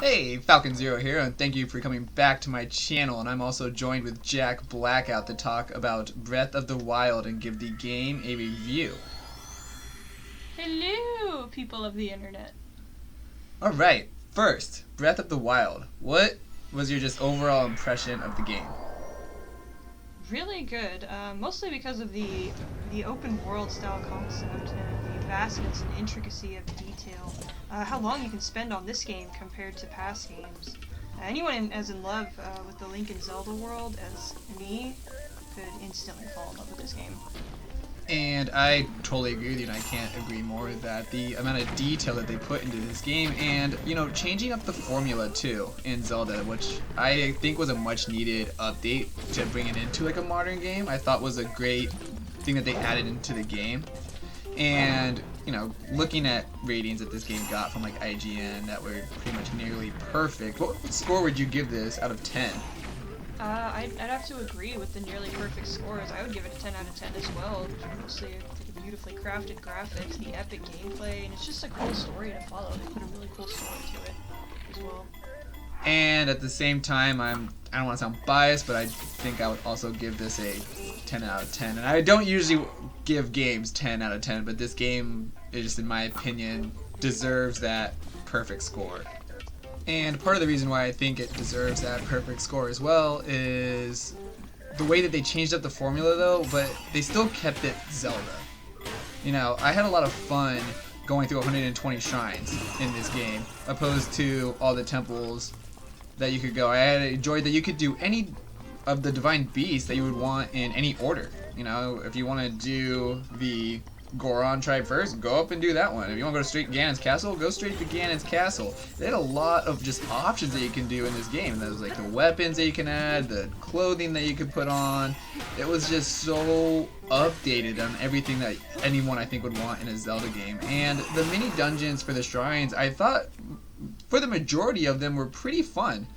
Hey, Falcon Zero here, and thank you for coming back to my channel. And I'm also joined with Jackblackout to talk about Breath of the Wild and give the game a review. Hello, people of the internet. Alright, first, Breath of the Wild. What was your just overall impression of the game? Really good, mostly because of the open world style concept and the vastness and intricacy of detail. How long you can spend on this game compared to past games. Anyone as in love with the Link and Zelda world as me could instantly fall in love with this game. And I totally agree with you, and I can't agree more with that. The amount of detail that they put into this game, and, you know, changing up the formula, too, in Zelda, which I think was a much-needed update to bring it into, like, a modern game, I thought was a great thing that they added into the game. And, you know, looking at ratings that this game got from, like, IGN that were pretty much nearly perfect, what score would you give this out of 10? I'd have to agree with the nearly perfect scores. I would give it a 10 out of 10 as well. Mostly the beautifully crafted graphics, the epic gameplay, and it's just a cool story to follow. They put a really cool story to it as well. And at the same time, I don't want to sound biased, but I think I would also give this a 10 out of 10. And I don't usually give games 10 out of 10, but this game, it just in my opinion, deserves that perfect score. And part of the reason why I think it deserves that perfect score as well is the way that they changed up the formula, though, but they still kept it Zelda. You know, I had a lot of fun going through 120 shrines in this game, opposed to all the temples that you could go. I had enjoyed that you could do any of the divine beasts that you would want in any order. You know, if you want to do the Goron tribe first, go up and do that one. If you want to go straight to Ganon's castle, go straight to Ganon's castle. They had a lot of just options that you can do in this game. And there's like the weapons that you can add, the clothing that you could put on. It was just so updated on everything that anyone I think would want in a Zelda game. And the mini dungeons for the shrines, I thought for the majority of them were pretty fun.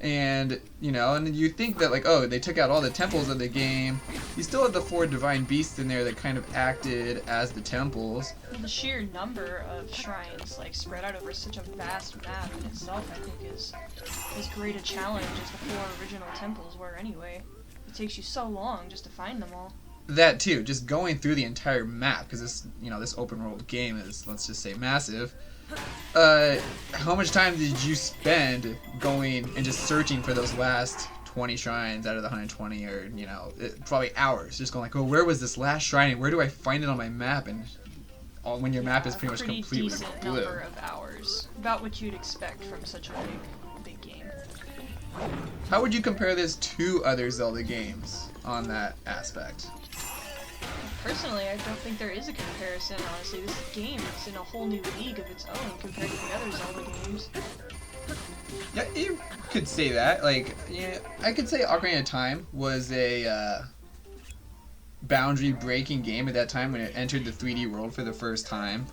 And, you know, and you think that, like, oh, they took out all the temples of the game. You still had the 4 divine beasts in there that kind of acted as the temples. The sheer number of shrines, like, spread out over such a vast map in itself, I think is as great a challenge as the 4 original temples were anyway. It takes you so long just to find them all. That, too, just going through the entire map, because this, you know, this open world game is, let's just say, massive. How much time did you spend going and just searching for those last 20 shrines out of the 120, or, you know, probably hours, just going like, oh, where was this last shrine, and where do I find it on my map? And when your map is pretty much complete with blue. Number of hours, about what you'd expect from such a big game. How would you compare this to other Zelda games on that aspect? Personally, I don't think there is a comparison, honestly. This game is in a whole new league of its own compared to the other Zelda games. Yeah, you could say that. Like, yeah, I could say Ocarina of Time was a boundary-breaking game at that time when it entered the 3D world for the first time.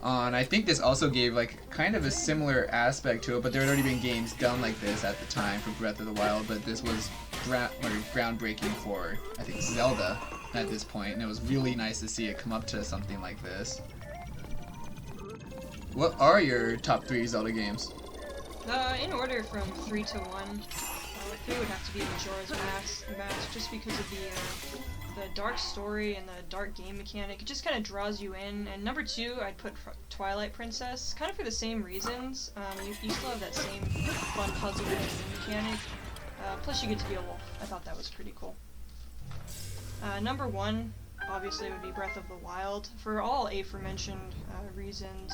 And I think this also gave, like, kind of a similar aspect to it, but there had already been games done like this at the time for Breath of the Wild, but this was groundbreaking for, I think, Zelda at this point, and it was really nice to see it come up to something like this. What are your top 3 Zelda games? In order from 3 to 1, 3 would have to be Majora's Mask, just because of the dark story and the dark game mechanic. It just kind of draws you in. And number 2, I'd put Twilight Princess, kind of for the same reasons. You still have that same fun puzzle mechanic. Plus you get to be a wolf. I thought that was pretty cool. Number 1, obviously, would be Breath of the Wild, for all aforementioned reasons.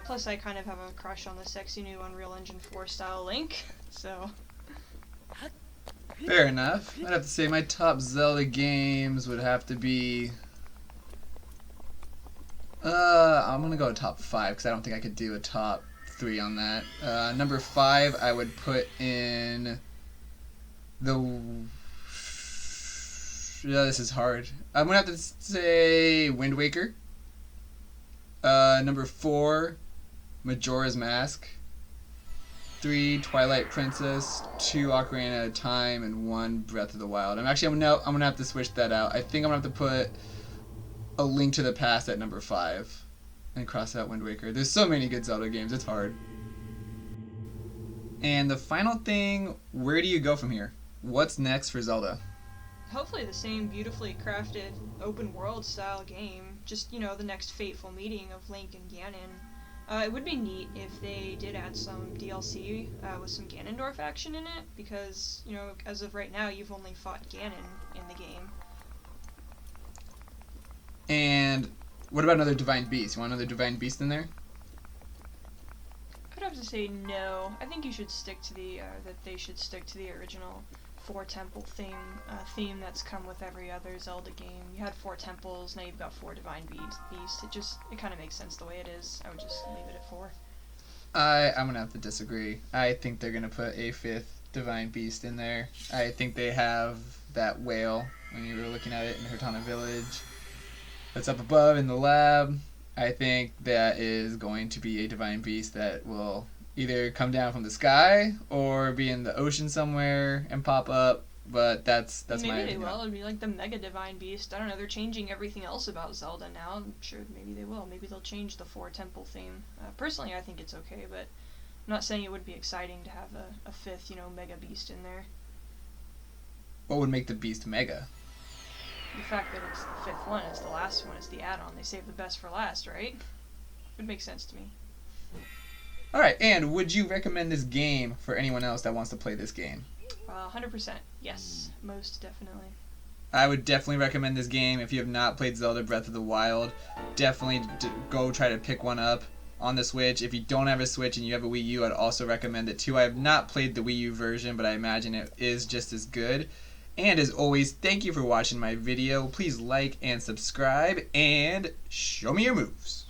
Plus, I kind of have a crush on the sexy new Unreal Engine 4 style Link, so... Fair enough. I'd have to say my top Zelda games would have to be... I'm gonna go top 5, because I don't think I could do a top 3 on that. Number 5, I would put in the... Yeah, this is hard. I'm gonna have to say Wind Waker. Number 4, Majora's Mask. 3, Twilight Princess. 2, Ocarina of Time, and 1, Breath of the Wild. I'm gonna have to switch that out. I think I'm gonna have to put A Link to the Past at number 5 and cross out Wind Waker. There's so many good Zelda games. It's hard. And the final thing, where do you go from here? What's next for Zelda? Hopefully the same beautifully crafted open world style game. Just, the next fateful meeting of Link and Ganon. It would be neat if they did add some DLC with some Ganondorf action in it, because, as of right now, you've only fought Ganon in the game. And what about another Divine Beast? You want another Divine Beast in there? I'd have to say no. I think you should stick to that they should stick to the original four temple theme that's come with every other Zelda game. You had 4 temples, now you've got 4 divine beasts. It kind of makes sense the way it is. I would just leave it at 4. I'm gonna have to disagree. I think they're gonna put a 5th divine beast in there. I think they have that whale when you were looking at it in Hurtana Village. That's up above in the lab. I think that is going to be a divine beast that will either come down from the sky or be in the ocean somewhere and pop up. But that's maybe my they opinion. will. It'd be like the Mega Divine Beast. I don't know. They're changing everything else about Zelda now. I'm sure maybe they will. Maybe they'll change the 4 temple theme. Personally, I think it's okay, but I'm not saying it would be exciting to have a 5th, Mega Beast in there. What would make the beast mega? The fact that it's the 5th one, it's the last one, it's the add-on. They saved the best for last, right? Would make sense to me. Alright, and would you recommend this game for anyone else that wants to play this game? 100%. Yes, most definitely. I would definitely recommend this game. If you have not played Zelda Breath of the Wild, definitely go try to pick one up on the Switch. If you don't have a Switch and you have a Wii U, I'd also recommend it too. I have not played the Wii U version, but I imagine it is just as good. And as always, thank you for watching my video. Please like and subscribe, and show me your moves.